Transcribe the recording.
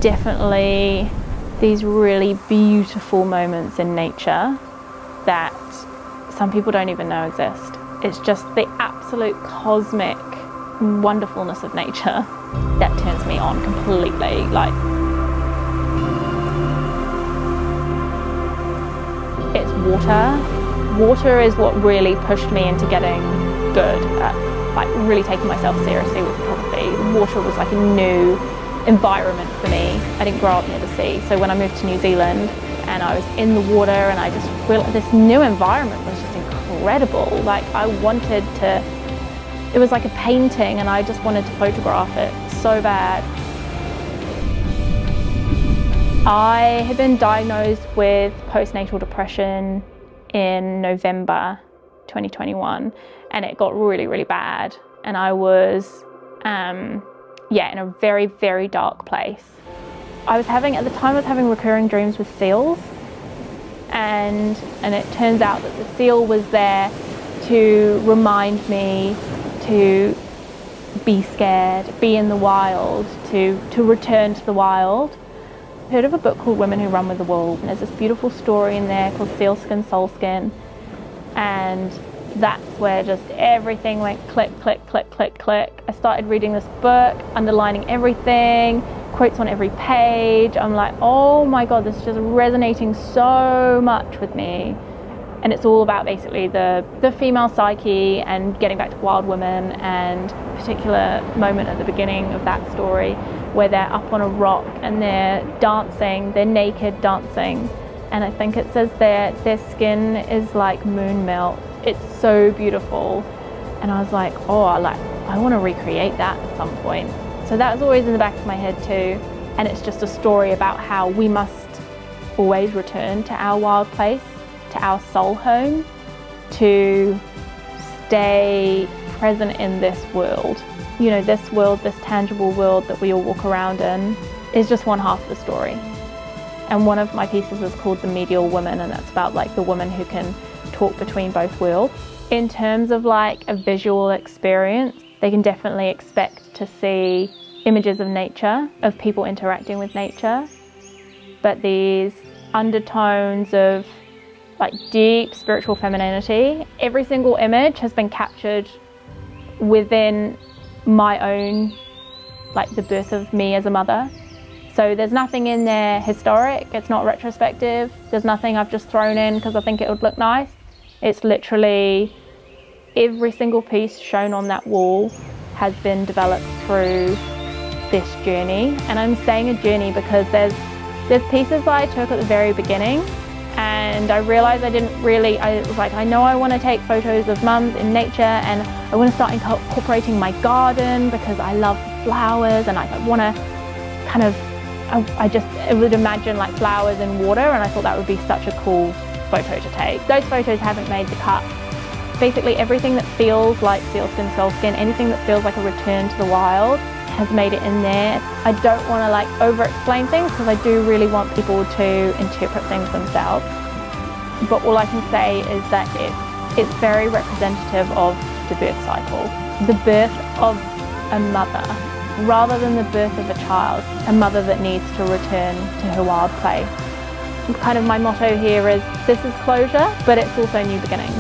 definitely these really beautiful moments in nature that some people don't even know exist. It's just the absolute cosmic wonderfulness of nature that turns me on completely. Like, it's water. Water is what really pushed me into getting good at, like, really taking myself seriously with photography. Water was like a new environment for me. I didn't grow up near the sea, so when I moved to New Zealand and I was in the water and I just realized this new environment was just incredible. Like, I wanted to, it was like a painting and I just wanted to photograph it so bad. I had been diagnosed with postnatal depression in November 2021 and it got really, really bad. And I was, in a very, very dark place. At the time I was having recurring dreams with seals, and it turns out that the seal was there to remind me to be scared, be in the wild, to return to the wild. I've heard of a book called Women Who Run with the Wolves, and there's this beautiful story in there called Soulskin, Soulskin, and that's where just everything went click, click, click, click, click. I started reading this book, underlining everything, quotes on every page. I'm like, oh my God, this is just resonating so much with me. And it's all about basically the female psyche and getting back to wild women, and a particular moment at the beginning of that story where they're up on a rock and they're dancing, they're naked dancing. And I think it says their skin is like moon melt. It's so beautiful. And I was like, oh, I want to recreate that at some point. So that was always in the back of my head too. And it's just a story about how we must always return to our wild place, to our soul home, to stay present in this world. You know, this world, this tangible world that we all walk around in, is just one half of the story. And one of my pieces is called The Medial Woman, and that's about like the woman who can talk between both worlds. In terms of like a visual experience, they can definitely expect to see images of nature, of people interacting with nature, but these undertones of like deep spiritual femininity. Every single image has been captured within my own, like the birth of me as a mother. So there's nothing in there historic, it's not retrospective, there's nothing I've just thrown in because I think it would look nice. It's literally every single piece shown on that wall has been developed through this journey. And I'm saying a journey because there's pieces that I took at the very beginning, and I realized I was like, I know I want to take photos of mums in nature, and I want to start incorporating my garden because I love flowers, and I want to kind of, I would imagine like flowers and water, and I thought that would be such a cool photo to take. Those photos haven't made the cut. Basically everything that feels like Soulskin, Soulskin, anything that feels like a return to the wild has made it in there. I don't want to like over-explain things because I do really want people to interpret things themselves. But all I can say is that it's very representative of the birth cycle, the birth of a mother, rather than the birth of a child, a mother that needs to return to her wild place. Kind of my motto here is, this is closure, but it's also new beginnings.